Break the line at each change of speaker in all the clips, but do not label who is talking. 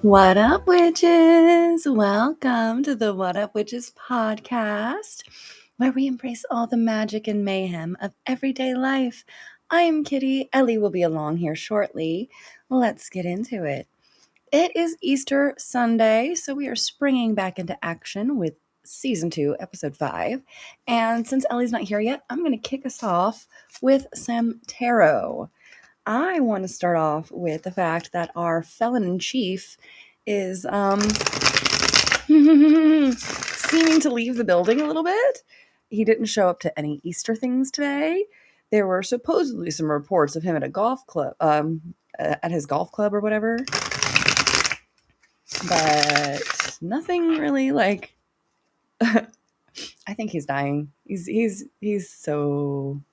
What up, witches? Welcome to the What Up Witches podcast, where we embrace all the magic and mayhem of everyday life. I am Kitty. Ellie will be along here shortly. Let's get into it. It is Easter Sunday, so we are springing back into action with Season 2, Episode 5. And since Ellie's not here yet, I'm going to kick us off with some tarot. I want to start off with the fact that our felon-in-chief is seeming to leave the building a little bit. He didn't show up to any Easter things today. There were supposedly some reports of him at a golf club, at his golf club or whatever. But nothing really like... I think he's dying. He's so...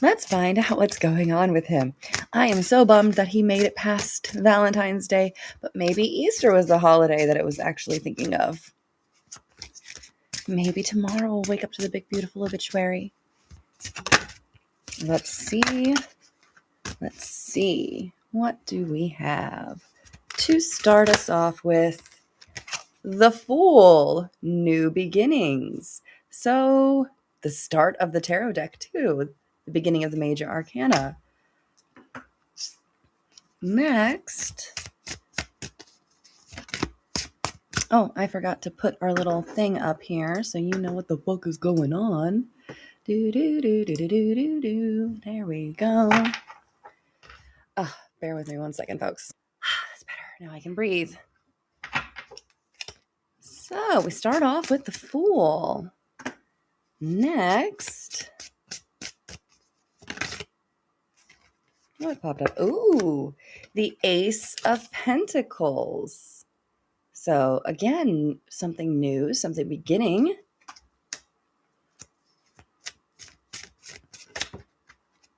Let's find out what's going on with him. I am so bummed that he made it past Valentine's Day, but maybe Easter was the holiday that it was actually thinking of. Maybe tomorrow we'll wake up to the big, beautiful obituary. Let's see. What do we have? To start us off with, the Fool, New Beginnings. So, the start of the tarot deck, too. The beginning of the major arcana. Next. Oh, I forgot to put our little thing up here so you know what the fuck is going on. There we go. Bear with me 1 second, folks. That's better. Now I can breathe. So, we start off with the Fool. Next. What popped up? Ooh, the Ace of Pentacles. So, again, something new, something beginning.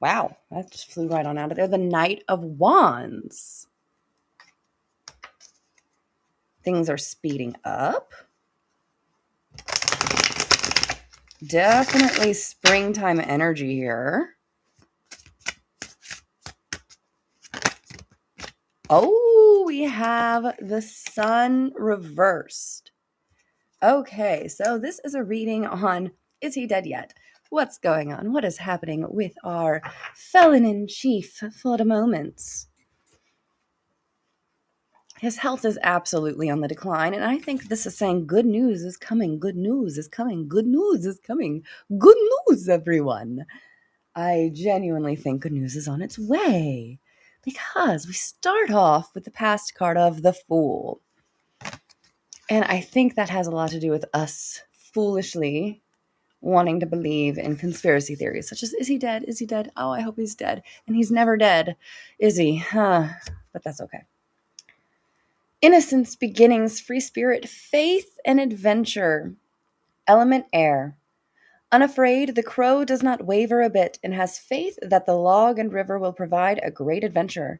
Wow, that just flew right on out of there. The Knight of Wands. Things are speeding up. Definitely springtime energy here. Oh, we have the Sun reversed. Okay, so this is a reading on, is he dead yet? What's going on? What is happening with our felon-in-chief for the moment? His health is absolutely on the decline, and I think this is saying good news is coming, good news is coming, good news is coming, good news, everyone. I genuinely think good news is on its way, because we start off with the past card of the Fool. And I think that has a lot to do with us foolishly wanting to believe in conspiracy theories, such as, is he dead? Is he dead? Oh, I hope he's dead. And he's never dead, is he? But that's okay. Innocence, beginnings, free spirit, faith, and adventure. Element air. Unafraid, the crow does not waver a bit and has faith that the log and river will provide a great adventure.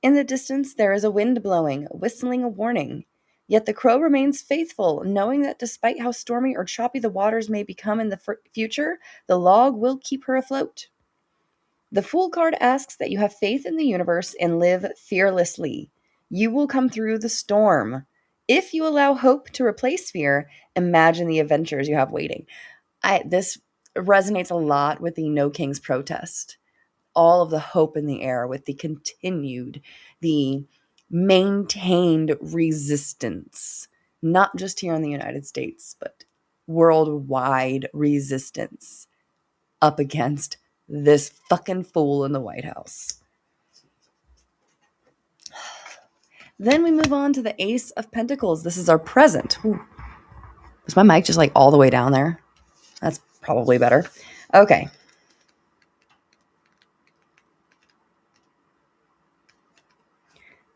In the distance, there is a wind blowing, whistling a warning. Yet the crow remains faithful, knowing that despite how stormy or choppy the waters may become in the future, the log will keep her afloat. The Fool card asks that you have faith in the universe and live fearlessly. You will come through the storm. If you allow hope to replace fear, imagine the adventures you have waiting. This resonates a lot with the No Kings protest. All of the hope in the air with the maintained resistance, not just here in the United States, but worldwide resistance up against this fucking fool in the White House. Then we move on to the Ace of Pentacles. This is our present. Ooh. Is my mic just like all the way down there? That's probably better. Okay.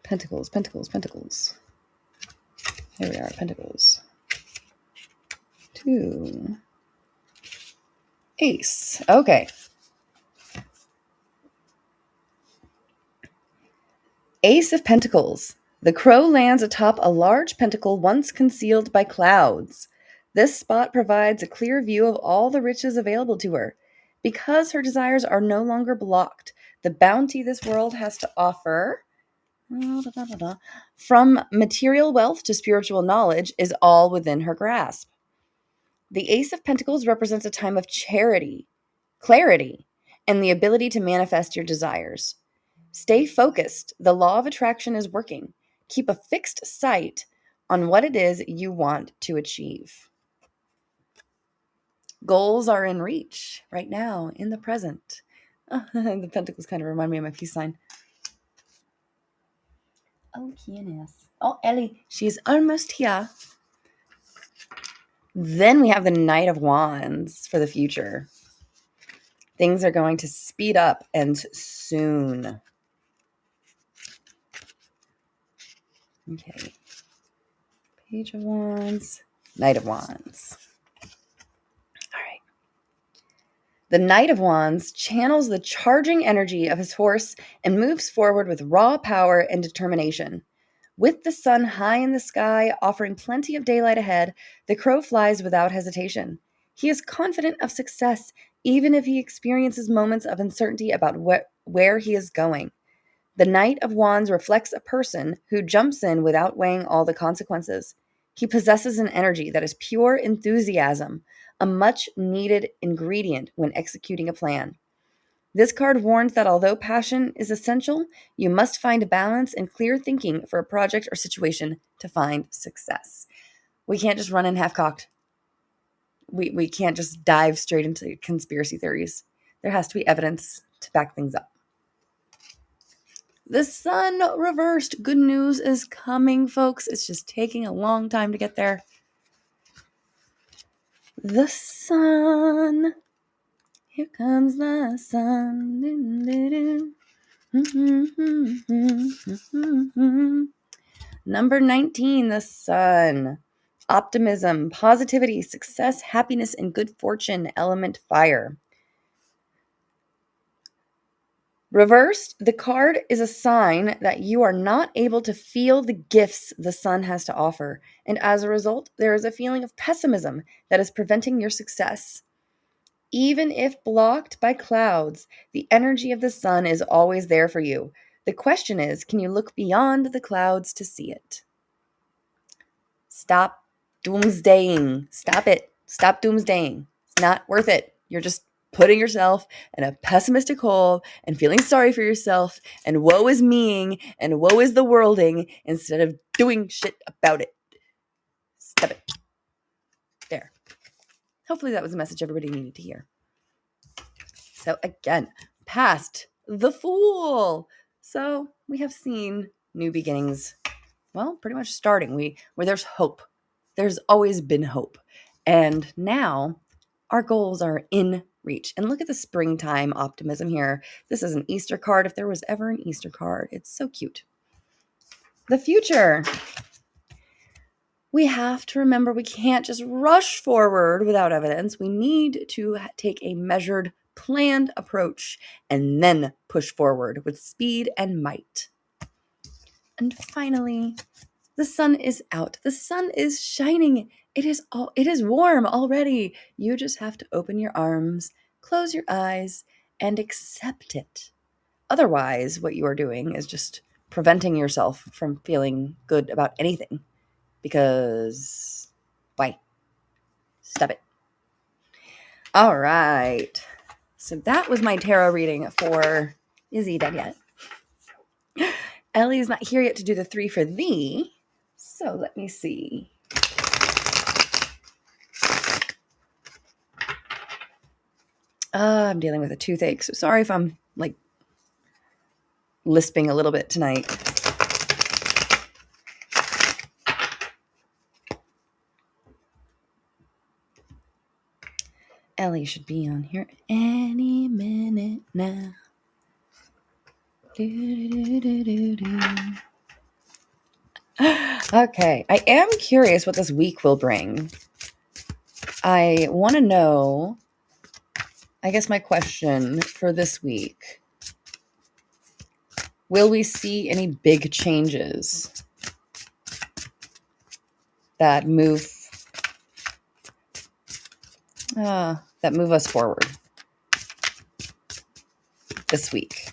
Pentacles, Pentacles, Pentacles. Here we are, Pentacles. 2. Ace. Okay. Ace of Pentacles. The crow lands atop a large pentacle once concealed by clouds. This spot provides a clear view of all the riches available to her. Because her desires are no longer blocked, the bounty this world has to offer... From material wealth to spiritual knowledge is all within her grasp. The Ace of Pentacles represents a time of charity, clarity, and the ability to manifest your desires. Stay focused. The law of attraction is working. Keep a fixed sight on what it is you want to achieve. Goals are in reach right now, in the present. The pentacles kind of remind me of my peace sign. Oh, Kianis. Oh, Ellie, she's almost here. Then we have the Knight of Wands for the future. Things are going to speed up and soon. Okay. Page of Wands, Knight of Wands. All right. The Knight of Wands channels the charging energy of his horse and moves forward with raw power and determination. With the sun high in the sky, offering plenty of daylight ahead, the crow flies without hesitation. He is confident of success, even if he experiences moments of uncertainty about where he is going. The Knight of Wands reflects a person who jumps in without weighing all the consequences. He possesses an energy that is pure enthusiasm, a much-needed ingredient when executing a plan. This card warns that although passion is essential, you must find balance and clear thinking for a project or situation to find success. We can't just run in half-cocked. We can't just dive straight into conspiracy theories. There has to be evidence to back things up. The sun reversed. Good news is coming, folks. It's just taking a long time to get there. The sun. Here comes the sun. Number 19, the sun. Optimism, positivity, success, happiness, and good fortune. Element fire. Reversed, the card is a sign that you are not able to feel the gifts the sun has to offer, and as a result, there is a feeling of pessimism that is preventing your success. Even if blocked by clouds, the energy of the sun is always there for you. The question is, can you look beyond the clouds to see it? Stop doomsdaying. Stop it. Stop doomsdaying. It's not worth it. You're just putting yourself in a pessimistic hole and feeling sorry for yourself and woe is meing and woe is the worlding instead of doing shit about it. Stop it. There. Hopefully that was a message everybody needed to hear. So again, past the Fool. So we have seen new beginnings. Well, pretty much starting where there's hope. There's always been hope. And now our goals are in reach. And look at the springtime optimism here. This is an Easter card if there was ever an Easter card. It's so cute. The future. We have to remember we can't just rush forward without evidence. We need to take a measured, planned approach and then push forward with speed and might. And finally, the sun is out. The sun is shining. It is warm already. You just have to open your arms, close your eyes, and accept it. Otherwise, what you are doing is just preventing yourself from feeling good about anything. Because why? Stop it. All right. So that was my tarot reading for Is He Dead Yet? Ellie's not here yet to do the 3 for thee. So let me see. I'm dealing with a toothache, so sorry if I'm like lisping a little bit tonight. Ellie should be on here any minute now. Okay, I am curious what this week will bring. I want to know, I guess my question for this week, will we see any big changes that move us forward this week?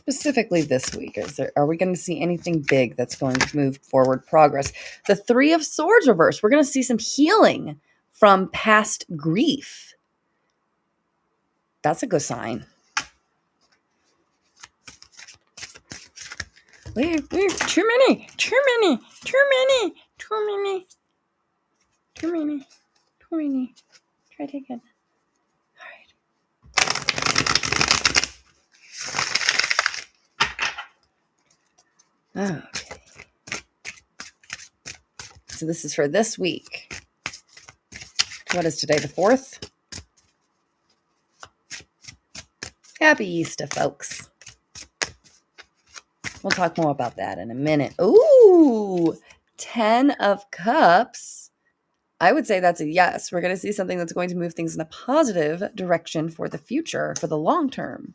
specifically this week? Are we going to see anything big that's going to move forward progress? The Three of Swords reversed. We're going to see some healing from past grief. That's a good sign. We're too many. Try to again. All right. Okay. So this is for this week. What is today, the 4th? Happy Easter, folks. We'll talk more about that in a minute. Ooh, 10 of Cups. I would say that's a yes. We're going to see something that's going to move things in a positive direction for the future, for the long term.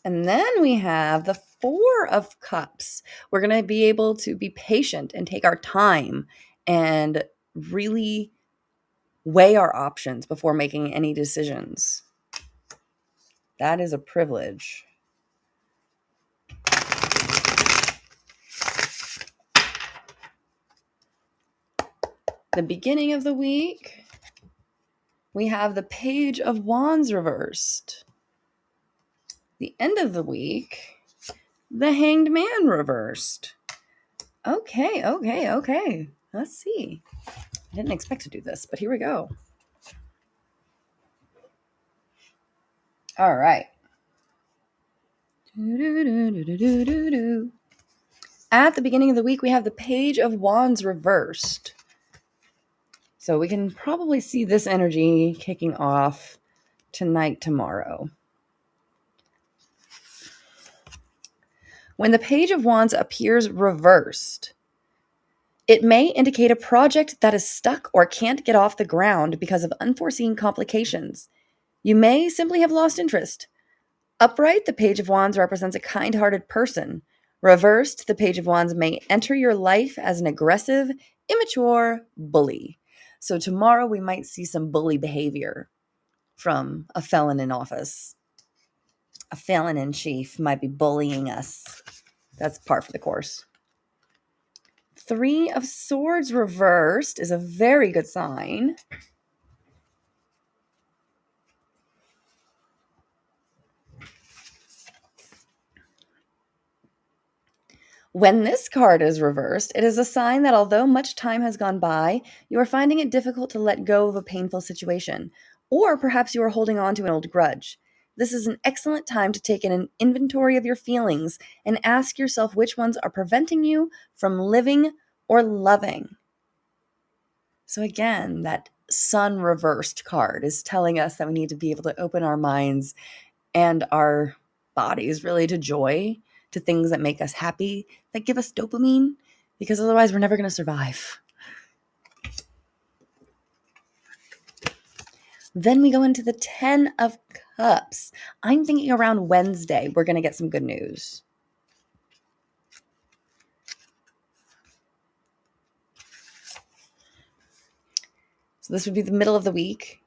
And then we have the 4 of Cups. We're going to be able to be patient and take our time and really weigh our options before making any decisions. That is a privilege. The beginning of the week, we have the Page of Wands reversed. The end of the week, the Hanged Man reversed. Okay. Let's see. I didn't expect to do this, but here we go. All right. At the beginning of the week, we have the Page of Wands reversed. So we can probably see this energy kicking off tonight, tomorrow. When the Page of Wands appears reversed, it may indicate a project that is stuck or can't get off the ground because of unforeseen complications. You may simply have lost interest. Upright, the Page of Wands represents a kind-hearted person. Reversed, the Page of Wands may enter your life as an aggressive, immature bully. So tomorrow we might see some bully behavior from a felon in office. A felon in chief might be bullying us. That's par for the course. 3 of Swords reversed is a very good sign. When this card is reversed, it is a sign that although much time has gone by, you are finding it difficult to let go of a painful situation, or perhaps you are holding on to an old grudge. This is an excellent time to take an inventory of your feelings and ask yourself which ones are preventing you from living or loving. So again, that Sun reversed card is telling us that we need to be able to open our minds and our bodies really to joy, to things that make us happy, that give us dopamine, because otherwise we're never going to survive. Then we go into the 10 of Cups. I'm thinking around Wednesday, we're going to get some good news. So this would be the middle of the week.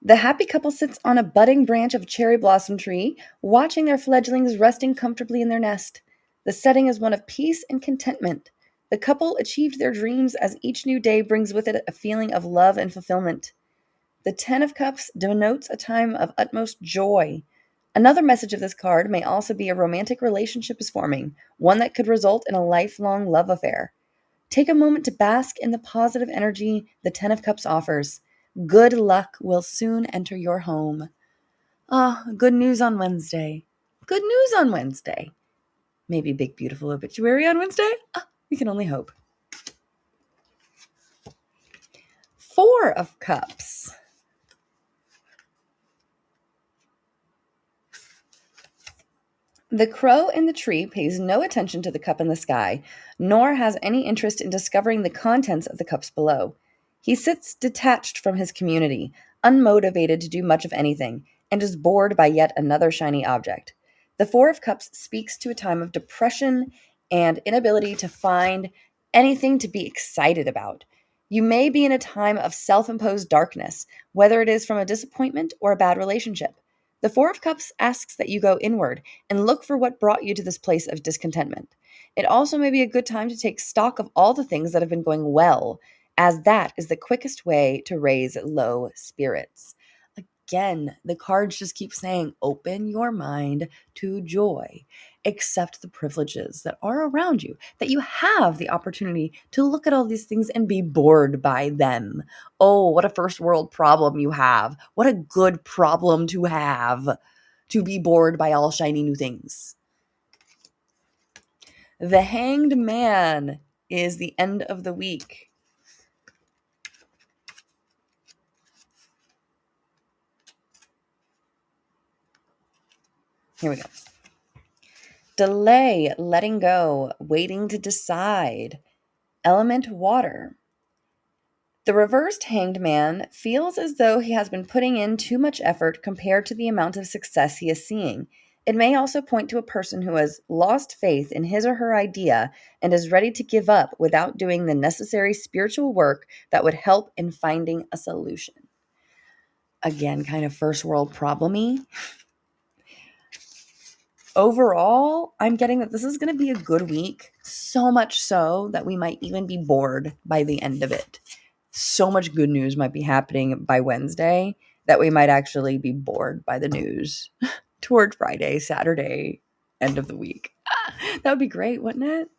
The happy couple sits on a budding branch of a cherry blossom tree, watching their fledglings resting comfortably in their nest. The setting is one of peace and contentment. The couple achieved their dreams as each new day brings with it a feeling of love and fulfillment. The 10 of Cups denotes a time of utmost joy. Another message of this card may also be a romantic relationship is forming, one that could result in a lifelong love affair. Take a moment to bask in the positive energy the 10 of Cups offers. Good luck will soon enter your home. Good news on Wednesday. Good news on Wednesday. Maybe big, beautiful obituary on Wednesday? We can only hope. 4 of Cups. The crow in the tree pays no attention to the cup in the sky, nor has any interest in discovering the contents of the cups below. He sits detached from his community, unmotivated to do much of anything, and is bored by yet another shiny object. The 4 of Cups speaks to a time of depression and inability to find anything to be excited about. You may be in a time of self-imposed darkness, whether it is from a disappointment or a bad relationship. The Four of Cups asks that you go inward and look for what brought you to this place of discontentment. It also may be a good time to take stock of all the things that have been going well, as that is the quickest way to raise low spirits. Again, the cards just keep saying, open your mind to joy. Accept the privileges that are around you, that you have the opportunity to look at all these things and be bored by them. Oh, what a first world problem you have. What a good problem to have, to be bored by all shiny new things. The Hanged Man is the end of the week. Here we go. Delay, letting go, waiting to decide. Element water. The reversed Hanged Man feels as though he has been putting in too much effort compared to the amount of success he is seeing. It may also point to a person who has lost faith in his or her idea and is ready to give up without doing the necessary spiritual work that would help in finding a solution. Again, kind of first world problem-y. Overall, I'm getting that this is going to be a good week, so much so that we might even be bored by the end of it. So much good news might be happening by Wednesday that we might actually be bored by the news toward Friday, Saturday, end of the week. That would be great, wouldn't it?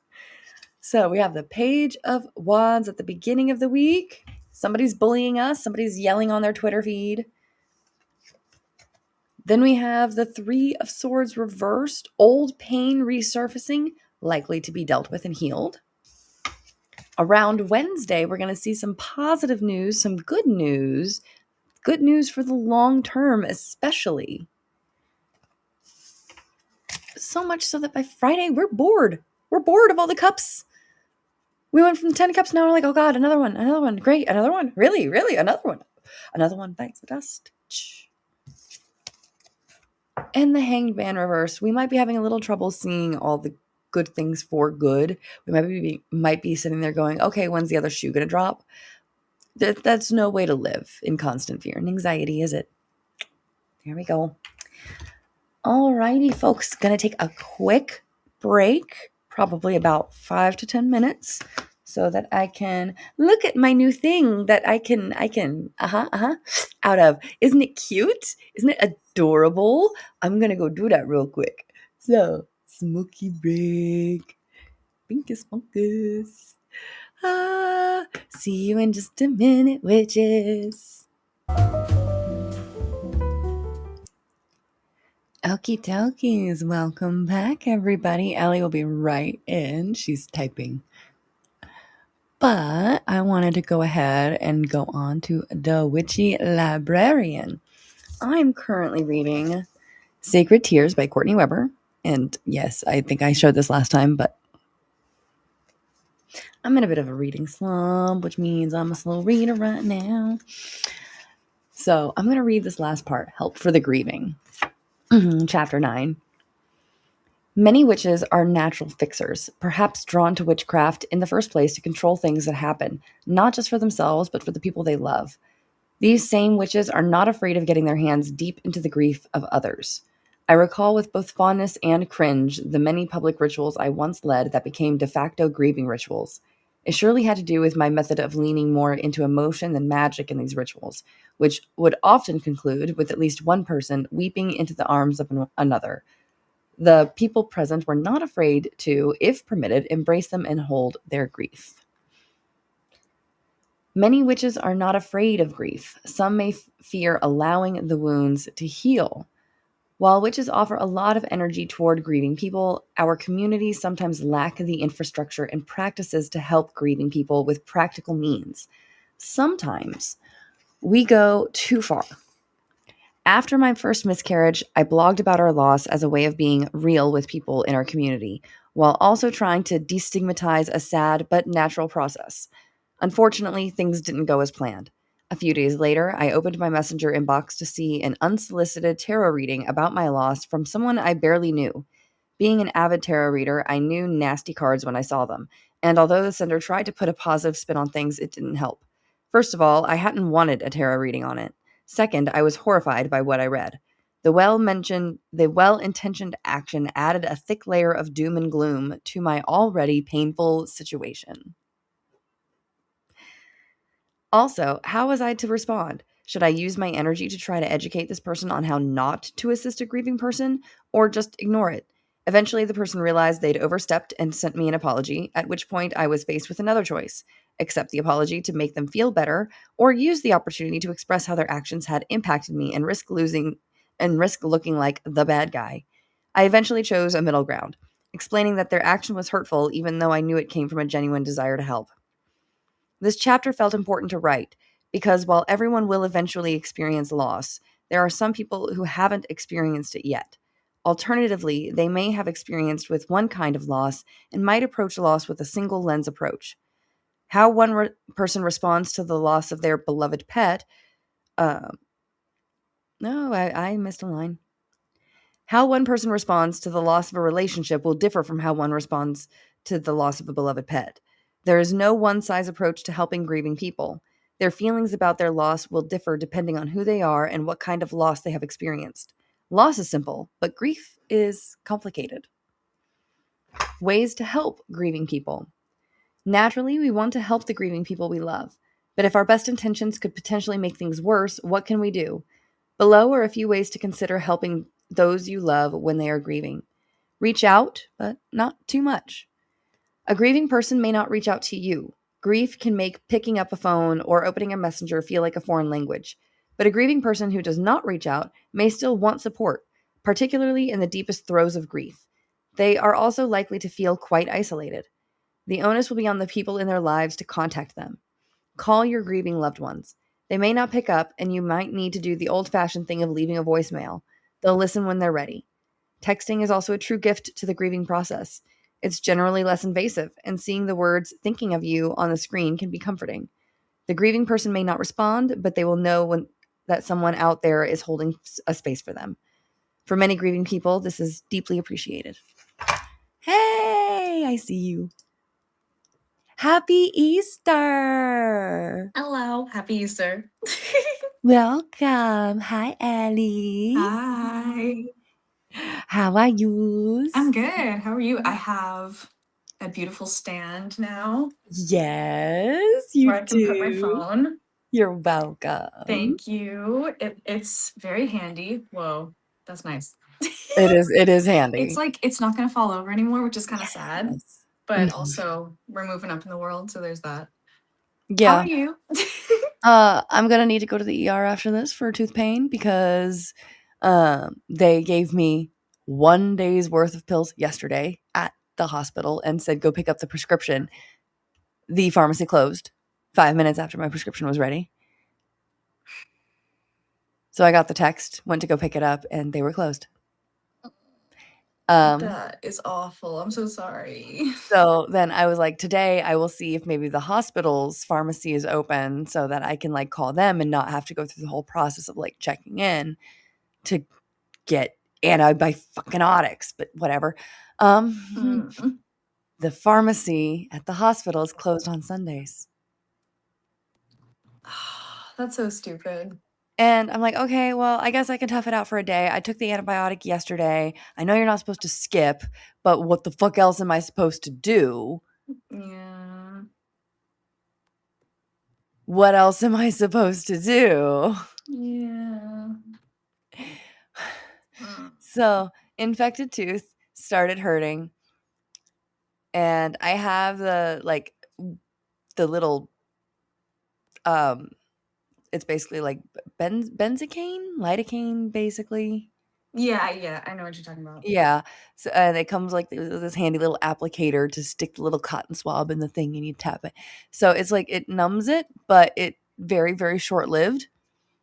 So we have the Page of Wands at the beginning of the week. Somebody's bullying us. Somebody's yelling on their Twitter feed. Then we have the Three of Swords reversed, old pain resurfacing, likely to be dealt with and healed. Around Wednesday, we're going to see some positive news, some good news for the long term especially. So much so that by Friday, we're bored. We're bored of all the cups. We went from 10 cups, now we're like, oh God, another one, great, another one, really, another one bites the dust. And the Hanged Man reverse, we might be having a little trouble seeing all the good things for good. We might be sitting there going, okay, when's the other shoe going to drop? That's no way to live in constant fear and anxiety, is it? There we go. Alrighty, folks, going to take a quick break, probably about 5 to 10 minutes, so that I can look at my new thing that I can out of. Isn't it cute? Isn't it adorable? I'm going to go do that real quick. So, smoky break. Binkus bunkus. See you in just a minute, witches. Okie dokies. Welcome back, everybody. Allie will be right in. She's typing. But I wanted to go ahead and go on to The Witchy Librarian. I'm currently reading Sacred Tears by Courtney Weber. And yes, I think I showed this last time, but I'm in a bit of a reading slump, which means I'm a slow reader right now. So I'm going to read this last part, Help for the Grieving. Chapter 9. Many witches are natural fixers, perhaps drawn to witchcraft in the first place to control things that happen, not just for themselves, but for the people they love. These same witches are not afraid of getting their hands deep into the grief of others. I recall with both fondness and cringe the many public rituals I once led that became de facto grieving rituals. It surely had to do with my method of leaning more into emotion than magic in these rituals, which would often conclude with at least one person weeping into the arms of another. The people present were not afraid to, if permitted, embrace them and hold their grief. Many witches are not afraid of grief. Some may fear allowing the wounds to heal. While witches offer a lot of energy toward grieving people, our communities sometimes lack the infrastructure and practices to help grieving people with practical means. Sometimes we go too far. After my first miscarriage, I blogged about our loss as a way of being real with people in our community, while also trying to destigmatize a sad but natural process. Unfortunately, things didn't go as planned. A few days later, I opened my messenger inbox to see an unsolicited tarot reading about my loss from someone I barely knew. Being an avid tarot reader, I knew nasty cards when I saw them, And although the sender tried to put a positive spin on things, it didn't help. First of all, I hadn't wanted a tarot reading on it. Second, I was horrified by what I read. The well-intentioned action added a thick layer of doom and gloom to my already painful situation. Also, how was I to respond? Should I use my energy to try to educate this person on how not to assist a grieving person, or just ignore it? Eventually, the person realized they'd overstepped and sent me an apology, at which point I was faced with another choice: accept the apology to make them feel better, or use the opportunity to express how their actions had impacted me and risk looking like the bad guy. I eventually chose a middle ground, explaining that their action was hurtful even though I knew it came from a genuine desire to help. This chapter felt important to write because while everyone will eventually experience loss, there are some people who haven't experienced it yet. Alternatively, they may have experienced with one kind of loss and might approach loss with a single lens approach. How one person responds to the loss of their beloved pet. No, I missed a line. How one person responds to the loss of a relationship will differ from how one responds to the loss of a beloved pet. There is no one size approach to helping grieving people. Their feelings about their loss will differ depending on who they are and what kind of loss they have experienced. Loss is simple, but grief is complicated. Ways to help grieving people. Naturally, we want to help the grieving people we love. But if our best intentions could potentially make things worse, what can we do? Below are a few ways to consider helping those you love when they are grieving. Reach out, but not too much. A grieving person may not reach out to you. Grief can make picking up a phone or opening a messenger feel like a foreign language. But a grieving person who does not reach out may still want support, particularly in the deepest throes of grief. They are also likely to feel quite isolated. The onus will be on the people in their lives to contact them. Call your grieving loved ones. They may not pick up, and you might need to do the old-fashioned thing of leaving a voicemail. They'll listen when they're ready. Texting is also a true gift to the grieving process. It's generally less invasive, and seeing the words "thinking of you" on the screen can be comforting. The grieving person may not respond, but they will know that someone out there is holding a space for them. For many grieving people, this is deeply appreciated. Hey, I see you. Happy Easter!
Hello, happy Easter.
Welcome. Hi, Ellie.
Hi.
How are you?
I'm good. How are you? I have a beautiful stand now
Yes,
where
you
I can put my
do.
phone.
You're welcome.
Thank you. It's very handy. Whoa, that's nice.
It is handy.
It's like it's not gonna fall over anymore, which is kind of sad.
Yes.
But
Mhm.
also we're moving up in the world, so there's that. How
Yeah.
are you?
I'm gonna need to go to the ER after this for tooth pain because they gave me 1 day's worth of pills yesterday at the hospital and said go pick up the prescription. The pharmacy closed 5 minutes after my prescription was ready. So I got the text, went to go pick it up, and they were closed.
That is awful. I'm so sorry.
So then I was like, today I will see if maybe the hospital's pharmacy is open so that I can like call them and not have to go through the whole process of like checking in to get antibiotics, but whatever.
Mm.
The pharmacy at the hospital is closed on Sundays.
That's so stupid.
And I'm like, okay, well, I guess I can tough it out for a day. I took the antibiotic yesterday. I know you're not supposed to skip, but what the fuck else am I supposed to do?
Yeah.
What else am I supposed to do?
Yeah. Mm.
So, infected tooth started hurting, and I have the little um it's basically like benzocaine, lidocaine basically.
Yeah, I know what you're talking about.
Yeah. So, and it comes like this handy little applicator to stick the little cotton swab in the thing and you tap it. So it's like it numbs it, but it very, very short-lived.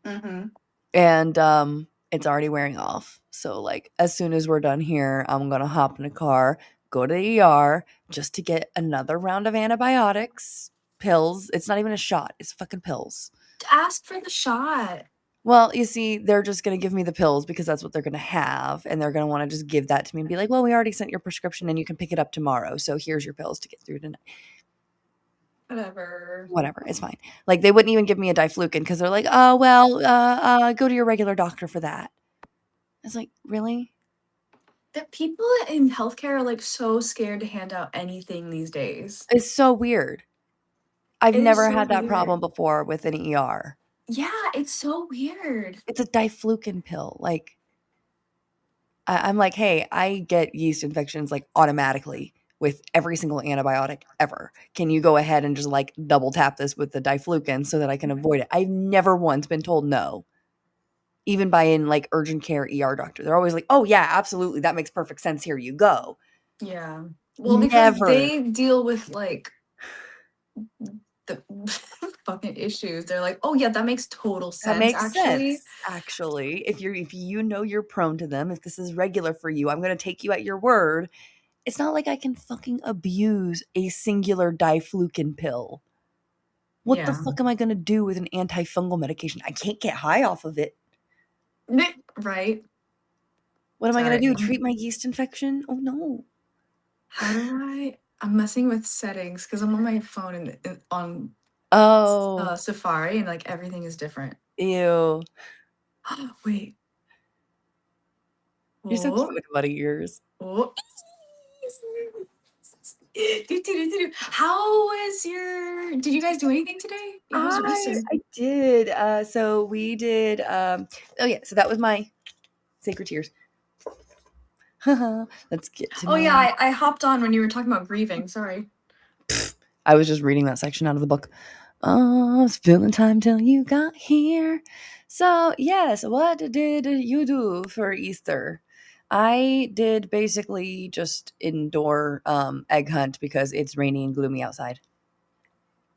Mhm.
And it's already wearing off. So like as soon as we're done here, I'm gonna hop in a car, go to the ER just to get another round of antibiotics, pills. It's not even a shot, it's fucking pills.
Ask for the shot.
Well, you see, they're just going to give me the pills because that's what they're going to have. And they're going to want to just give that to me and be like, well, we already sent your prescription and you can pick it up tomorrow. So here's your pills to get through tonight.
Whatever.
Whatever, it's fine. Like, they wouldn't even give me a diflucan because they're like, oh, well, go to your regular doctor for that. I was like, really?
That people in healthcare are like so scared to hand out anything these days.
It's so weird. I've
It is
never
so
had that
weird.
problem before with an ER.
Yeah, it's so weird.
It's a diflucan pill. Like, I'm like, hey, I get yeast infections like automatically with every single antibiotic ever. Can you go ahead and just like double tap this with the diflucan so that I can avoid it? I've never once been told no, even by an like urgent care ER doctor. They're always like, oh, yeah, absolutely. That makes perfect sense. Here you go.
Yeah. Well, because
Never.
they deal with like the fucking issues. They're like, oh yeah, that makes total
That
sense,
makes
actually.
sense, actually. If you know you're prone to them, if this is regular for you, I'm gonna take you at your word. It's not like I can fucking abuse a singular diflucan pill. What the
Yeah.
fuck am I gonna do with an antifungal medication? I can't get high off of it.
Right.
What am I gonna
Sorry.
do? Treat my yeast infection? Oh no.
How do I'm messing with settings because I'm on my phone and on
Oh,
Safari and like everything is different.
ew.
Wait.
You're so cute
Oh.
with bunny ears.
Oh. How was your? Did you guys do anything today? How was your Easter?
I did. So we did. Oh yeah. So that was my sacred tears. Let's get to
Oh yeah,
my.
I hopped on when you were talking about grieving. Sorry.
I was just reading that section out of the book. Oh, spilling time till you got here. So yes, what did you do for Easter? I did basically just indoor egg hunt because it's rainy and gloomy outside.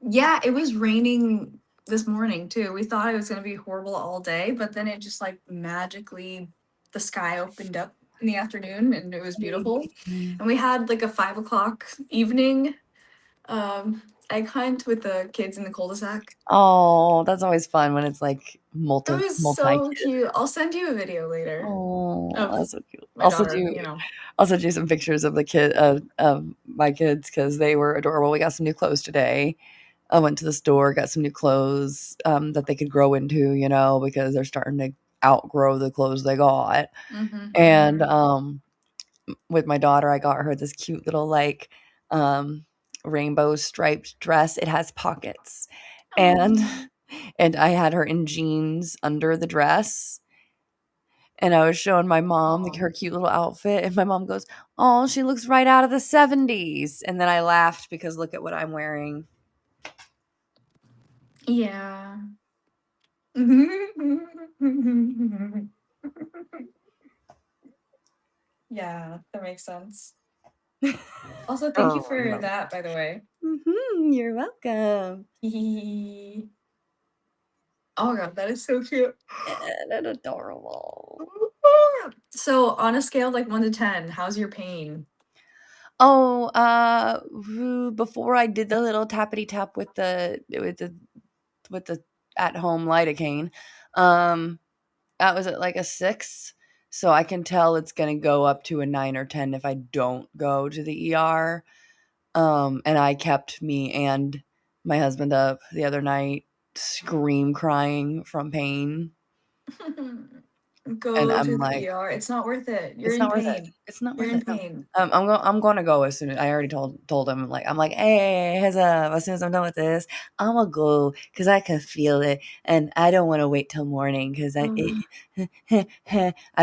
Yeah, it was raining this morning too. We thought it was gonna be horrible all day, but then it just like magically the sky opened up in the afternoon and it was beautiful. And we had like a 5 o'clock evening egg hunt with the kids in the cul-de-sac.
Oh, that's always fun when it's like
It was
multi
so
kids.
cute. I'll send you a video later
Oh,
of
that's so cute.
my daughter, you know.
I'll send you some pictures of the kid of my kids because they were adorable. We got some new clothes today. I went to the store, got some new clothes that they could grow into, because they're starting to outgrow the clothes they got.
Mm-hmm,
And
mm-hmm.
with my daughter, I got her this cute little like rainbow striped dress. It has pockets, and
Oh.
and I had her in jeans under the dress. And I was showing my mom
Oh.
her cute little outfit, and my mom goes, "Oh, she looks right out of the '70s." And then I laughed because look at what I'm wearing.
Yeah. Yeah, that makes sense. Also, thank you
Oh,
for
no.
that, by the way.
You're welcome.
Oh my god, that is so cute.
And adorable.
So, on a scale of like 1 to 10, how's your pain?
Oh, before I did the little tappity tap with the at home lidocaine, that was at like a 6. So I can tell it's gonna go up to a 9 or 10 if I don't go to the ER. And I kept me and my husband up the other night, scream crying from pain. And
Go
I'm
to the
like,
ER. It's not worth it. You're
it's
in
not worth it.
pain.
It's not
You're
worth
in
it. No.
pain.
I'm gonna go as soon as I already told him, like, I'm like, hey, heads up, as soon as I'm done with this, I'm gonna go because I can feel it, and I don't want to wait till morning because I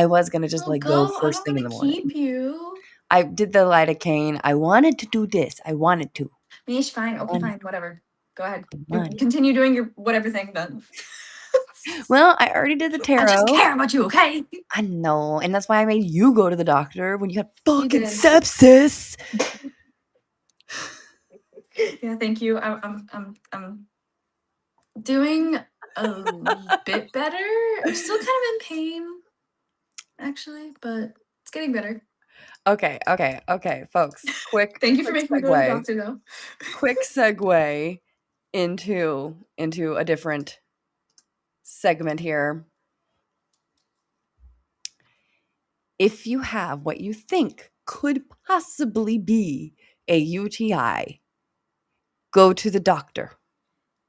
was gonna just
No,
like go
go. I'm
first
not
thing in
gonna
the morning.
keep you.
I did the lidocaine. I wanted to do this. I wanted to.
Mish, fine. Okay,
Wanted
fine. Whatever. Go ahead.
to.
You
Wanted.
continue doing your whatever thing then.
Well, I already did the
I just
tarot.
care about you, okay?
I know, and that's why I made you go to the doctor when you had
You
fucking
did.
sepsis.
Yeah, thank you. I'm doing a bit better. I'm still kind of in pain, actually, but it's getting better.
Okay, folks. Quick,
Thank you for
quick
making me go to the
segue.
doctor, though.
Quick segue into a different segment here. if you have what you think could possibly be a UTI, go to the doctor.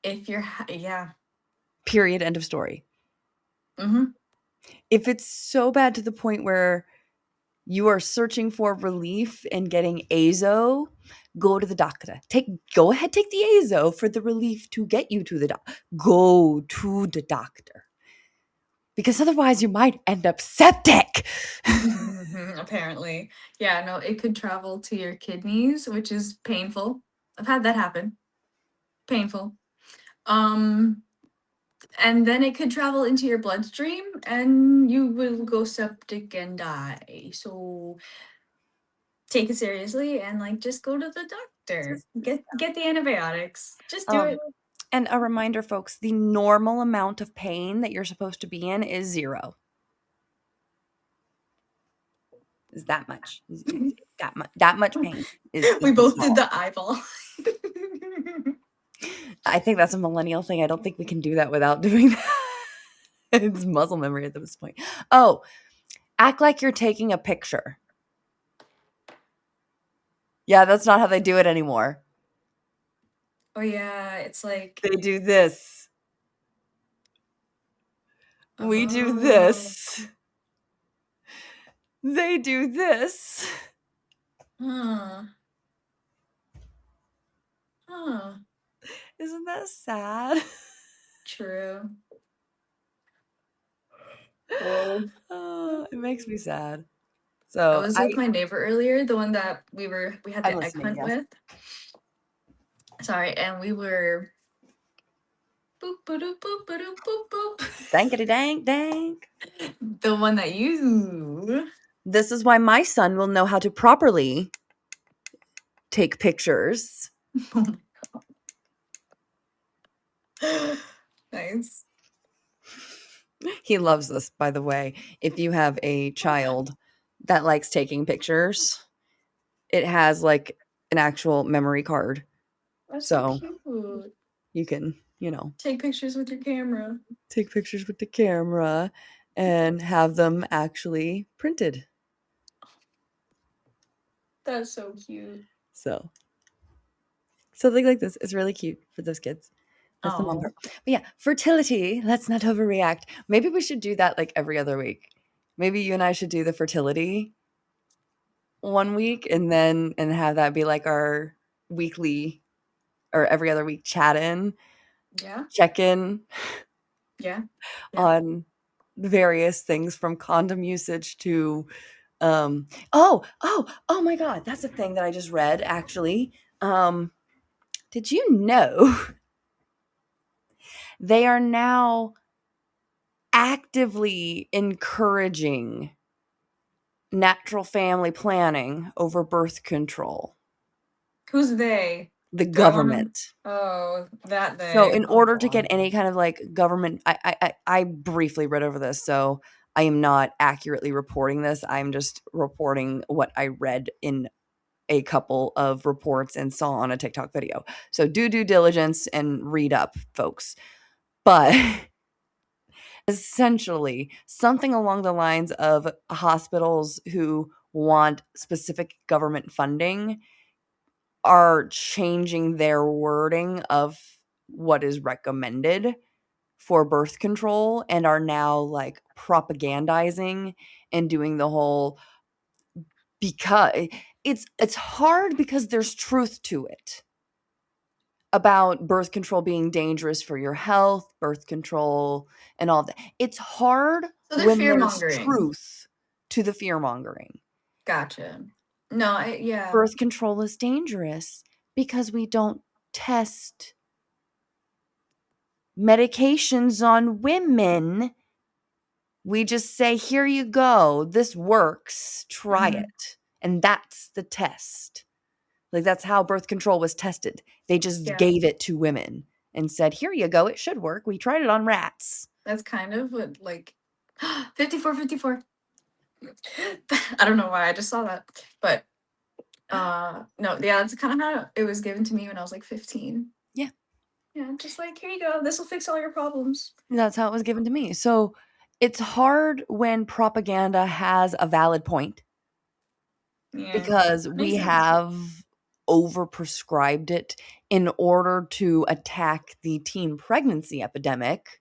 If you're, yeah.
Period. End of story.
Mm-hmm.
If it's so bad to the point where you are searching for relief and getting azo, go to the doctor. Go ahead, take the azo for the relief to get you to the doctor. Go to the doctor. Because otherwise you might end up septic.
Apparently. Yeah, no, it could travel to your kidneys, which is painful. I've had that happen. Painful. And then it could travel into your bloodstream and you will go septic and die. So take it seriously and like just go to the doctor. Get the antibiotics. Just do it.
And a reminder, folks, the normal amount of pain that you're supposed to be in is 0. Is that much. That much pain is
We both
normal.
did the eyeball.
I think that's a millennial thing. I don't think we can do that without doing that. It's muscle memory at this point. Oh, act like you're taking a picture. Yeah, that's not how they do it anymore.
Oh yeah, it's like
They do this. We do this. They do this.
Huh.
Isn't that sad?
True. Well,
It makes me sad.
I
So
was with my neighbor earlier, the one that we had
I'm
the egg
listening,
hunt
yes.
with. Sorry, and we were boop boop boop boop boop boop.
Dankity dank dank.
The one that you.
This is why my son will know how to properly take pictures.
Oh my god. Nice.
He loves this, by the way. If you have a child that likes taking pictures, it has like an actual memory card.
That's
So
cute.
you can,
Take pictures with your camera.
take pictures with the camera and have them actually printed.
That's so cute.
So something like this is really cute for those kids. That's the mom
Oh.
part. But yeah, fertility, let's not overreact. Maybe we should do that like every other week. Maybe you and I should do the fertility one week and have that be like our weekly or every other week chat in, check in
Yeah.
on various things from condom usage to oh my god, that's a thing that I just read actually. Did you know they are now actively encouraging natural family planning over birth control?
Who's they?
The government.
Oh, that they.
So in order to get any kind of like government, I briefly read over this, so I am not accurately reporting this. I'm just reporting what I read in a couple of reports and saw on a TikTok video. So do due diligence and read up, folks. But essentially, something along the lines of hospitals who want specific government funding are changing their wording of what is recommended for birth control and are now like propagandizing and doing the whole, because it's hard because there's truth to it about birth control being dangerous for your health, birth control and all that. It's hard
So
when
fear
there's
mongering.
truth to the fear mongering.
Gotcha. No, yeah.
Birth control is dangerous because we don't test medications on women. We just say, here you go. This works. Try it. And that's the test. Like, that's how birth control was tested. They just gave it to women and said, here you go. It should work. We tried it on rats.
That's kind of what, like, 54. I don't know why I just saw that. But, no, yeah, that's kind of how it was given to me when I was like 15.
Yeah.
Yeah, just like, here you go. This will fix all your problems.
That's how it was given to me. So It's hard when propaganda has a valid point
Yeah.
because we
Makes sense.
have overprescribed it in order to attack the teen pregnancy epidemic.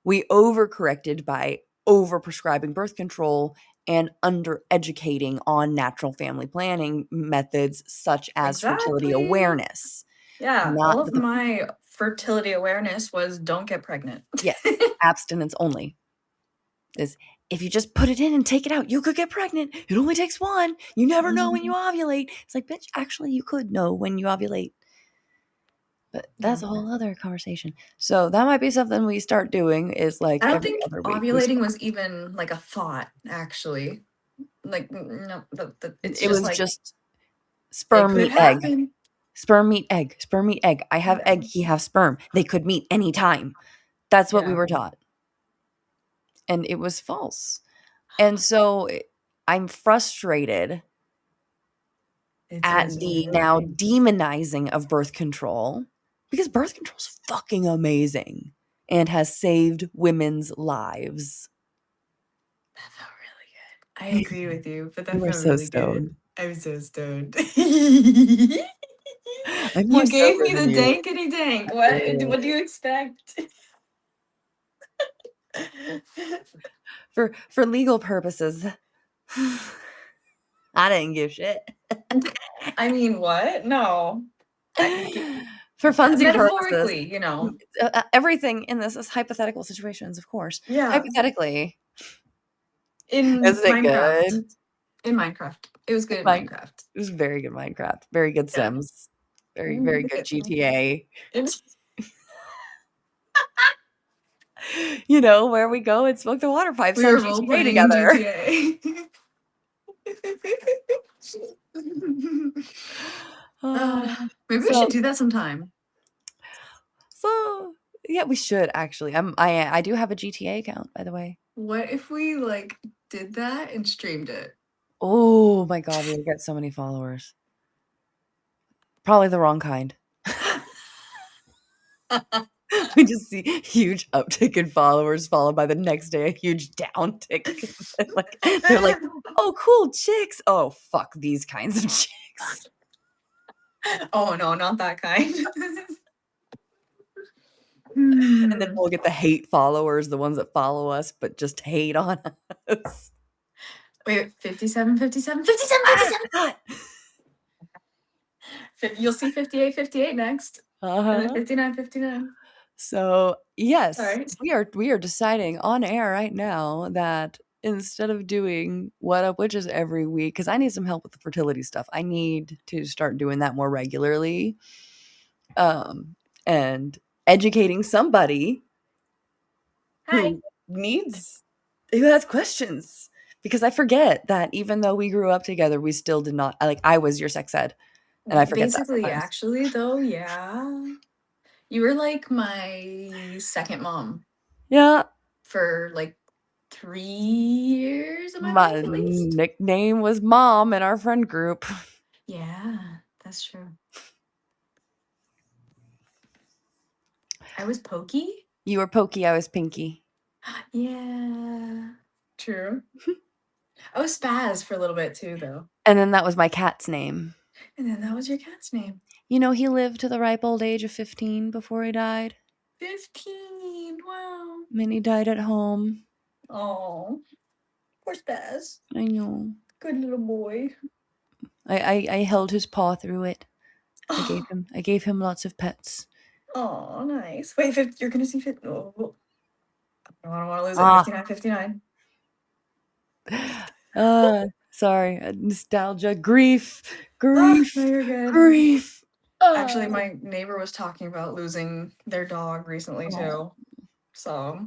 We overcorrected by overprescribing birth control and undereducating on natural family planning methods such as fertility
Exactly.
awareness.
Yeah,
Not
all of
that the
my fertility awareness was don't get pregnant.
yes, abstinence only. Is if you just put it in and take it out, you could get pregnant. It only takes one. You never know when you ovulate. It's like, bitch, actually, you could know when you ovulate. But that's a whole other conversation. So that might be something we start doing is like
I don't
every
think
other week.
ovulating was even like a thought, actually. Like, no, it's
It
just
was
like
just
it
sperm
could
meet egg.
happen.
Sperm meet egg. Sperm meet egg. I have
Yeah.
egg. He has sperm. They could meet anytime. That's what we
Yeah.
were taught. And it was false. And so I'm frustrated
It
at
is
the now
really.
demonizing of birth control because birth control is fucking amazing and has saved women's lives.
That felt really good. I agree with you, but that
You were
felt
so
really good.
stoned.
I'm so stoned.
I'm more
You gave
sober
me
than
the
you.
dankity dank. What do you expect?
For legal purposes, I didn't give shit.
I mean, what? No.
For funsy purposes,
Metaphorically, you know.
everything in this is hypothetical situations, of course.
Yeah.
Hypothetically,
In
isn't it
Minecraft.
good?
In Minecraft. It was good in
Like,
Minecraft.
it was very good Minecraft, very good
Yeah.
Sims, very, very good GTA.
It's
You know, where we go and smoke the water pipes
we
on
were role
GTA
playing in
together.
GTA. Maybe we
So
should do that sometime.
so yeah, we should actually. I do have a GTA account, by the way.
What if we like did that and streamed it?
Oh my god, we would get so many followers. Probably the wrong kind. We just see huge uptick in followers followed by the next day a huge downtick. Like they're like, "Oh, cool chicks." Oh, fuck these kinds of chicks.
Oh no, not that kind.
And then we'll get the hate followers, the ones that follow us but just hate on us.
Wait, 57, 57, 57, 57.
Ah,
You'll see 58, 58 next. And then
uh-huh.
59, 59.
So, yes,
Alright.
we are deciding on air right now that instead of doing What Up Witches every week, because I need some help with the fertility stuff. I need to start doing that more regularly. And educating somebody
Hi.
who has questions. Because I forget that even though we grew up together, we still did not like I was your sex ed. And I forget that
Basically,
sometimes.
actually, though, yeah. You were like my second mom
Yeah.
for like 3 years of my
My
life, at least.
nickname was Mom in our friend group.
Yeah, that's true. I was Pokey.
You were Pokey, I was Pinky.
Yeah, true. I was Spaz for a little bit too, though.
And then that was my cat's name.
And then that was your cat's name.
You know, he lived to the ripe old age of 15 before he died.
15. Wow.
And he died at home.
Oh, poor Spaz.
I know.
Good little boy.
I held his paw through it.
Oh,
I gave him lots of pets.
oh, nice. Wait, you're gonna see fit. Oh, I don't want to lose it.
Ah.
59, 59.
Sorry. Nostalgia. Grief.
Oh,
Grief.
no, you're good.
Grief.
Actually, my neighbor was talking about losing their dog recently too. So,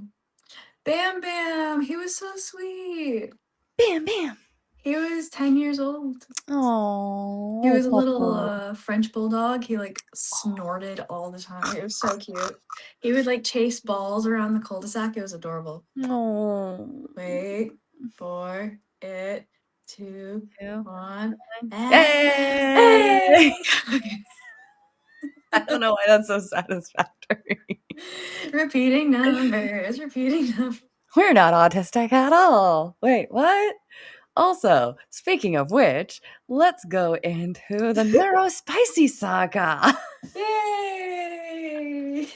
Bam Bam, he was so sweet.
Bam Bam.
He was 10 years old.
Oh.
He was a little
Papa.
French bulldog. He like snorted all the time. It was so cute. He would like chase balls around the cul-de-sac. It was adorable.
Oh.
Wait for it. 2, 1.
Hey!
Hey!
I don't know why that's so satisfactory.
Repeating numbers, repeating numbers.
We're not autistic at all. Wait, what? Also, speaking of which, let's go into the Neurospicy saga.
Yay!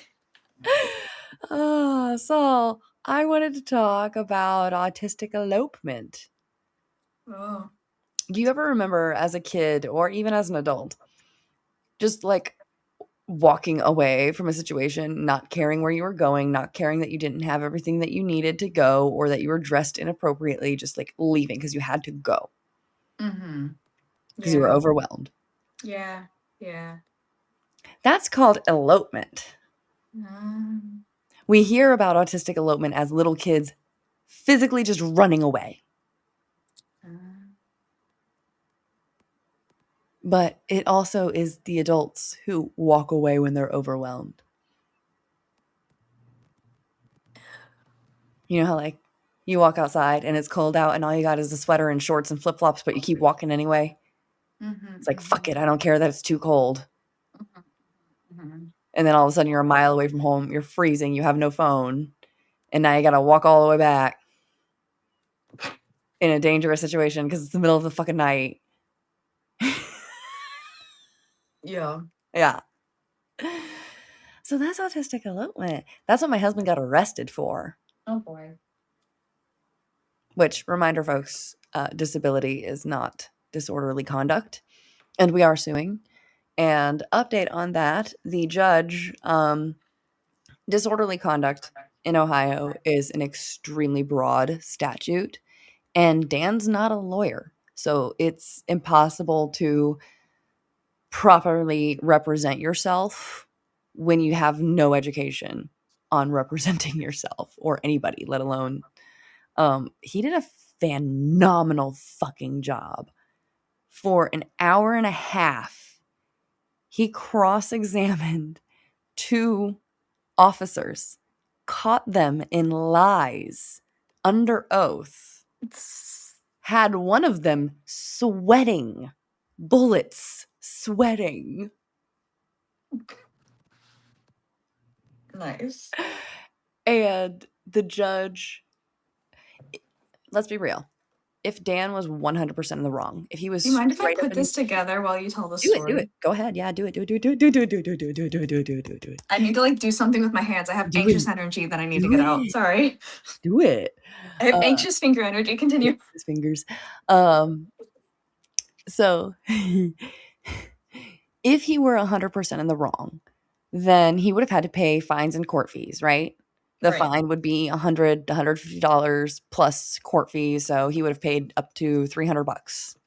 So I wanted to talk about autistic elopement.
Oh.
Do you ever remember as a kid or even as an adult, just like walking away from a situation, not caring where you were going, not caring that you didn't have everything that you needed to go or that you were dressed inappropriately, just like leaving because you had to go
Mm-hmm.
because you were
Yeah.
overwhelmed?
Yeah. Yeah.
That's called elopement.
Um,
We hear about autistic elopement as little kids physically just running away.
um,
But it also is the adults who walk away when they're overwhelmed. You know how, like, you walk outside and it's cold out and all you got is a sweater and shorts and flip flops, but you keep walking anyway? It's like, fuck it, I don't care that it's too cold. And then all of a sudden you're a mile away from home, you're freezing, you have no phone, and now you gotta walk all the way back in a dangerous situation because it's the middle of the fucking night.
yeah.
Yeah. So that's autistic elopement. That's what my husband got arrested for.
Oh boy.
Which, reminder, folks, disability is not disorderly conduct, and we are suing. And update on that, the judge, disorderly conduct in Ohio is an extremely broad statute, and Dan's not a lawyer, so it's impossible to properly represent yourself when you have no education on representing yourself or anybody, let alone he did a phenomenal fucking job. For an hour and a half, he cross-examined 2 officers, caught them in lies under oath, had one of them sweating, bullets sweating.
Nice.
And the judge, let's be real, if Dan was 100% in the wrong, if he was
Do you mind if I
straight up
put
and
this together while you tell the
do it, do
story?
it. Go ahead. Yeah, do it, do it, do it, do it, do it, do it, do it, do it, do it, do it, do it, do it, do it, do it.
I need to like do something with my hands. I have
Do
anxious
it.
energy that I need to
Do
get out.
it.
Sorry.
Do it.
I have anxious finger energy. Continue.
His fingers. So if he were 100% in the wrong, then he would have had to pay fines and court fees, right? The
Right.
fine would be $100 to $150 plus court fees, so he would have paid up to $300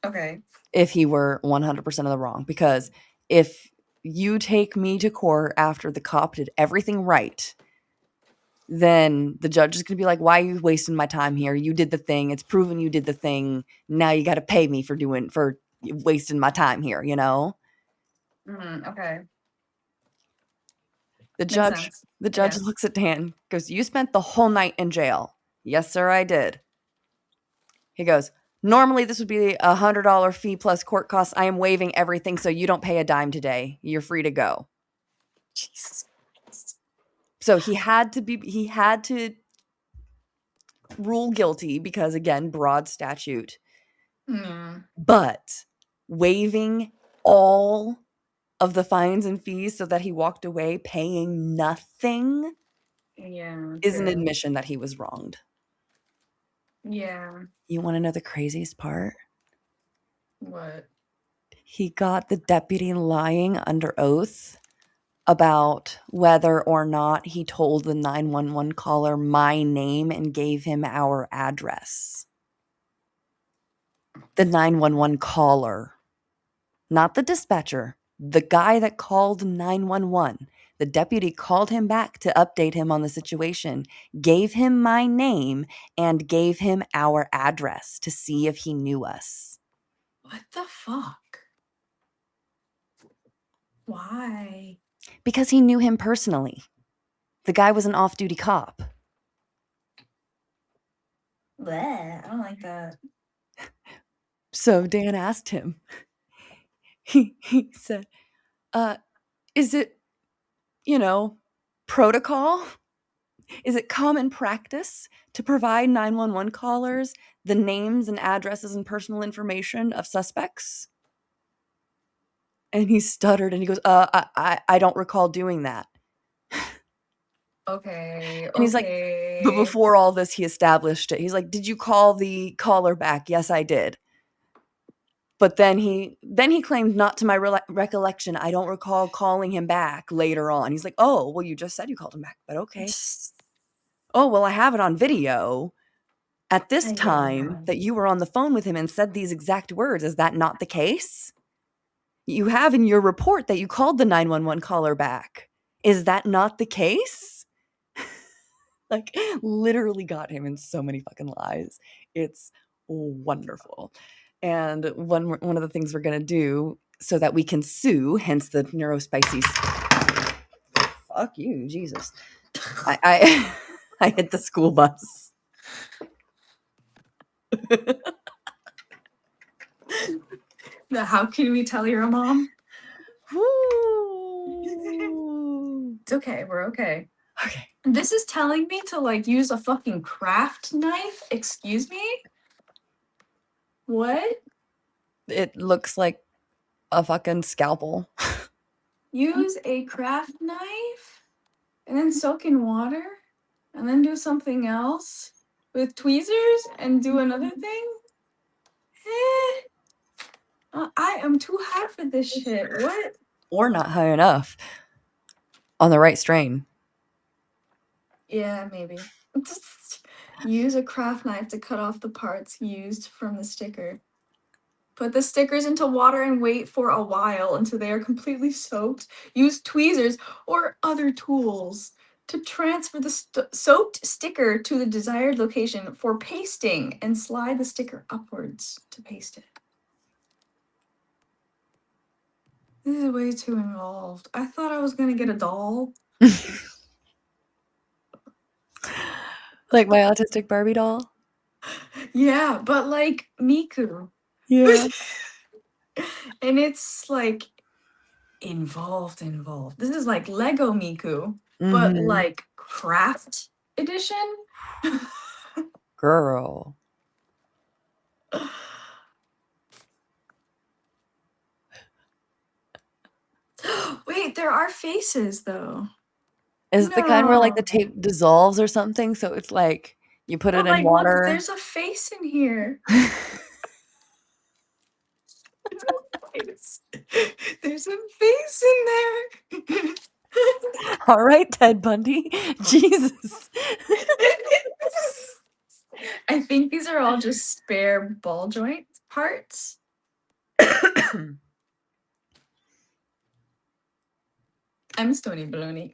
Okay.
if he were 100% of the wrong. Because if you take me to court after the cop did everything right, then the judge is going to be like, why are you wasting my time here? You did the thing. It's proven you did the thing. Now you got to pay me for wasting my time here, you know?
Okay.
The
Makes
judge
sense.
the
I
judge
guess.
looks at Dan, goes, "You spent the whole night in jail." "Yes, sir, I did." He goes, "Normally this would be a $100 fee plus court costs. I am waiving everything, so you don't pay a dime today. You're free to go."
Jesus Christ.
So he had to rule guilty because, again, broad statute,
Mm.
but waiving all of the fines and fees so that he walked away paying nothing
Yeah,
is an
true.
admission that he was wronged.
Yeah.
You wanna know the craziest part?
What?
He got the deputy lying under oath about whether or not he told the 911 caller my name and gave him our address. The 911 caller, not the dispatcher, the guy that called 911. The deputy called him back to update him on the situation, gave him my name, and gave him our address to see if he knew us.
What the fuck? Why?
Because he knew him personally. The guy was an off-duty cop.
Bleh, I don't like that.
So Dan asked him. He said, "Is it, protocol Is it common practice to provide 911 callers the names and addresses and personal information of suspects? And he stuttered and he goes, I don't recall doing that.
Okay.
And he's like, but
Okay.
before all this, he established it. He's like, did you call the caller back? Yes, I did. But then he claimed, not to my recollection. I don't recall calling him back later on. He's like, oh, well, you just said you called him back, but okay. Oh, well, I have it on video at this time that you were on the phone with him and said these exact words. Is that not the case? You have in your report that you called the 911 caller back. Is that not the case? Like, literally got him in so many fucking lies. It's wonderful. And one of the things we're going to do so that we can sue, hence the neurospicy. Fuck you, Jesus. I hit the school bus.
How can we tell you're a mom?
Woo.
It's okay. We're okay.
Okay.
This is telling me to like use a fucking craft knife. Excuse me? What?
It looks like a fucking scalpel.
Use a craft knife and then soak in water and then do something else with tweezers and do another thing? I am too high for this shit. What?
Or not high enough. On the right strain.
Yeah, maybe. Use a craft knife to cut off the parts used from the sticker. Put the stickers into water and wait for a while until they are completely soaked. Use tweezers or other tools to transfer the soaked sticker to the desired location for pasting and slide the sticker upwards to paste it. This is way too involved. I thought I was gonna get a doll.
Like my autistic Barbie doll?
Yeah, but like Miku.
Yeah.
And it's like involved. This is like Lego Miku, but like craft edition.
Girl.
Wait, there are faces though.
Is it the kind where like the tape dissolves or something? So it's like you put it in
like,
water.
Look, there's a face in here. There's a face in there.
All right, Ted Bundy. Jesus.
I think these are all just spare ball joint parts. I'm Stony Baloney.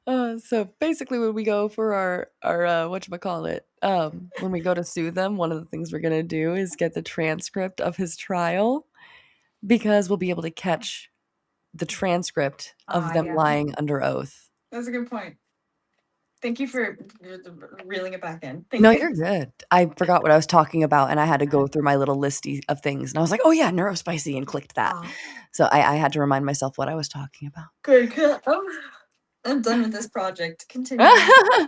So basically when we go for our whatchamacallit, when we go to sue them, one of the things we're gonna do is get the transcript of his trial, because we'll be able to catch the transcript of them lying under oath.
That's a good point. Thank you for reeling it back in.
No, you're good. I forgot what I was talking about, and I had to go through my little listy of things, and I was like, oh yeah, neurospicy, and clicked that. So I had to remind myself what I was talking about.
Good. I'm done with this project. Continue.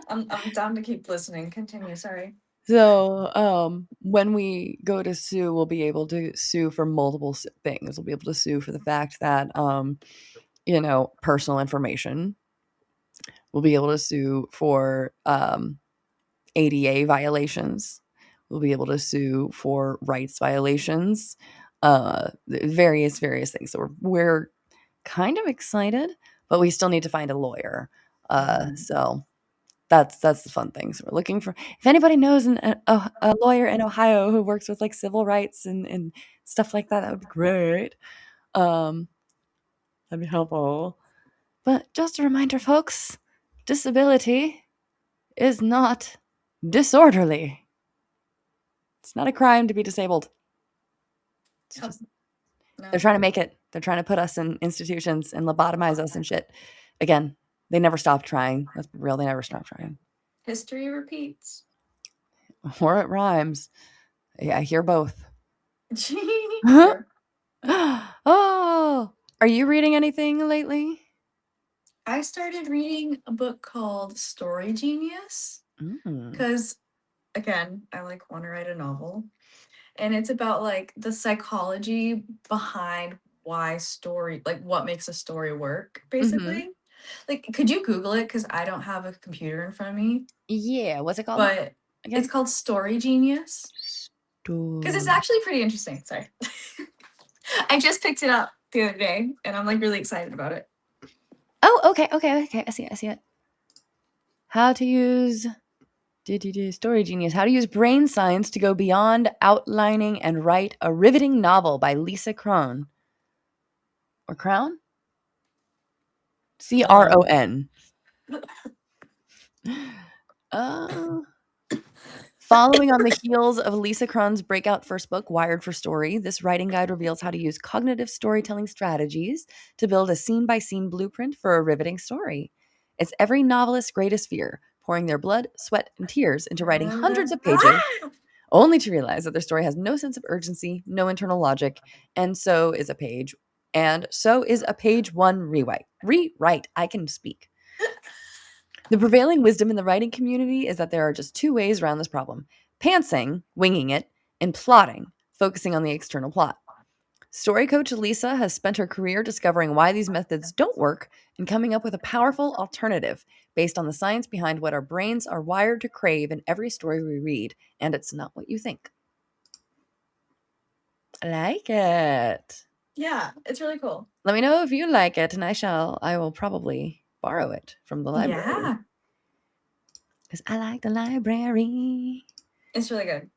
I'm down to keep listening. Continue. Sorry.
So, when we go to sue, we'll be able to sue for multiple things. We'll be able to sue for the fact that, personal information. We'll be able to sue for ADA violations. We'll be able to sue for rights violations, various things. So we're kind of excited, but we still need to find a lawyer. So that's the fun thing. So we're looking for, if anybody knows a lawyer in Ohio who works with like civil rights and stuff like that, that would be great. That'd be helpful. But just a reminder, folks, disability is not disorderly. It's not a crime to be disabled. It's just, they're trying to make it. They're trying to put us in institutions and lobotomize us and shit. Again, they never stop trying. Let's be real. They never stop trying.
History repeats.
Or it rhymes. Yeah, I hear both.
Sure.
Oh, are you reading anything lately?
I started reading a book called Story Genius
Mm.
because, again, I like want to write a novel, and it's about like the psychology behind why story, like what makes a story work,
Mm-hmm.
basically. Like, could you Google it? Because I don't have a computer in front of me,
Yeah. What's it called
but it's
again?
called Story Genius because it's
Story.
actually pretty interesting. Sorry. I just picked it up the other day and I'm like really excited about it.
Oh, okay, okay, okay. I see it. I see it. How to use Story Genius. How to use brain science to go beyond outlining and write a riveting novel by Lisa Kron. Or Crown? Cron. Uh, Following on the heels of Lisa Kron's breakout first book, Wired for Story, this writing guide reveals how to use cognitive storytelling strategies to build a scene by scene blueprint for a riveting story. It's every novelist's greatest fear, pouring their blood, sweat, and tears into writing hundreds of pages, only to realize that their story has no sense of urgency, no internal logic, and so is a page. And so is a page one rewrite. Rewrite. I can speak. The prevailing wisdom in the writing community is that there are just two ways around this problem: pantsing, winging it, and plotting, focusing on the external plot. Story coach Lisa has spent her career discovering why these methods don't work and coming up with a powerful alternative based on the science behind what our brains are wired to crave in every story we read, and it's not what you think. I like it.
Yeah, it's really cool.
Let me know if you like it, and I will probably borrow it from the library.
Yeah,
Because I like the library.
it's really good.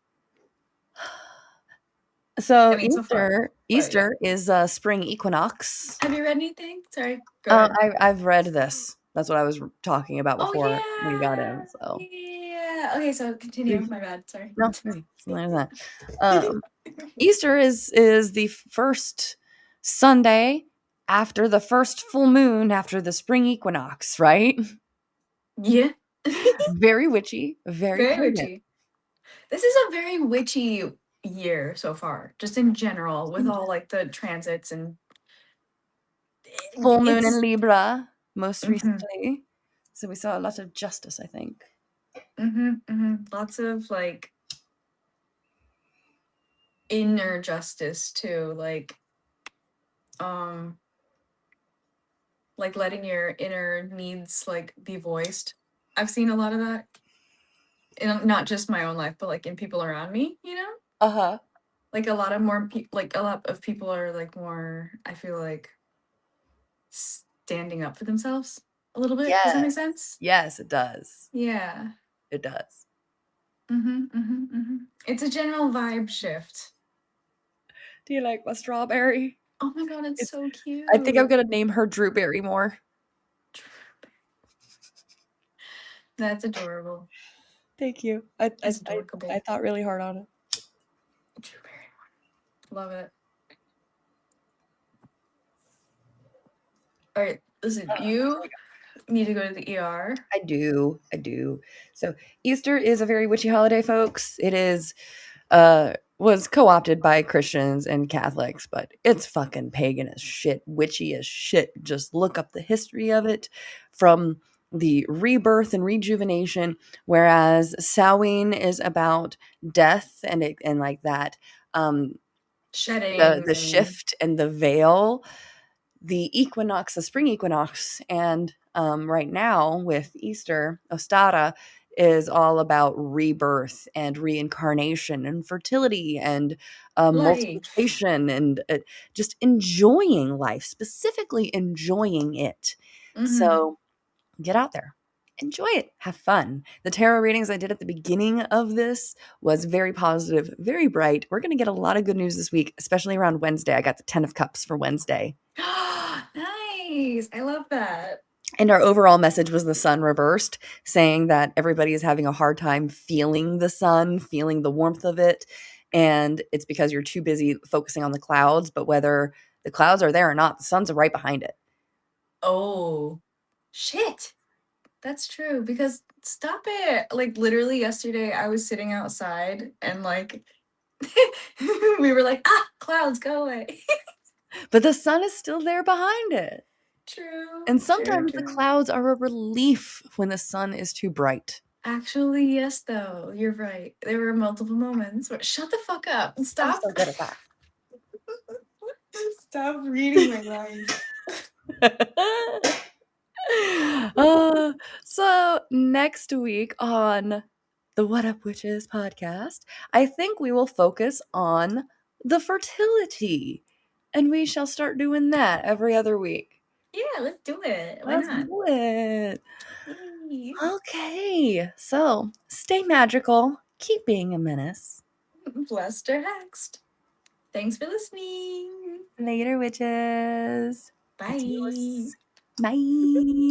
So
I mean, so far, but yeah.
Easter is spring equinox.
Have you read anything? Sorry, go ahead.
I've read this. That's what I was talking about
Oh
before we got in.
yeah,
So
yeah. Okay, so continue. My bad. Sorry.
no, something like that. Easter is the first Sunday after the first full moon after the spring equinox, right?
Yeah.
Very witchy, very
Very
pagan.
witchy. This is a very witchy year so far, just in general, with all like the transits and
Full moon in
it's
Libra most
mhm,
recently. So we saw a lot of justice, I think.
lots of inner justice too, um like letting your inner needs like be voiced. I've seen a lot of that in not just my own life, but like in people around me, you know?
Uh-huh.
Like a lot of more like a lot of people are like more, I feel like, standing up for themselves a little bit. Does that
Yes.
make sense?
Yes, it does.
Yeah.
It does.
It's a general vibe shift.
Do you like my strawberry?
Oh my god, it's
It's
so
I think I'm
cute.
gonna name her Drew Barrymore.
That's adorable.
Thank you. I I
It's
I, I
adorable.
thought really hard on it.
Love it. All right, listen, you need to go to the ER.
I do. I do. So Easter is a very witchy holiday, folks. It is was co-opted by Christians and Catholics, but it's fucking pagan as shit, witchy as shit. Just look up the history of it from the rebirth and rejuvenation, whereas Samhain is about death and like that the
Shedding and
shift and the veil. The equinox, the spring equinox, and right now with Easter, Ostara is all about rebirth and reincarnation and fertility and
life.
multiplication and just enjoying life, specifically enjoying it.
Mm-hmm.
So get out there, enjoy it, have fun. The tarot readings I did at the beginning of this was very positive, very bright. We're going to get a lot of good news this week, especially around Wednesday. I got the 10 of Cups for Wednesday.
Nice. I love that.
And our overall message was the sun reversed, saying that everybody is having a hard time feeling the sun, feeling the warmth of it. And it's because you're too busy focusing on the clouds. But whether the clouds are there or not, the sun's right behind it.
Oh, shit. That's true because stop it. Like literally yesterday I was sitting outside and like we were like, ah, clouds, go away.
But the sun is still there behind it.
True.
And sometimes
true,
the
true.
clouds are a relief when the sun is too bright.
Actually, yes, though. You're right. There were multiple moments where shut the fuck up and
I'm
stop.
so good at that.
Stop reading my lines.
So next week on the What Up Witches podcast, I think we will focus on the fertility. And we shall start doing that every other week.
Yeah, let's do it. Why
Let's
not?
do it.
Yay.
Okay, so stay magical, keep being a menace.
Blessed or hexed. Thanks for listening.
Later, witches.
Bye.
Adios. Bye.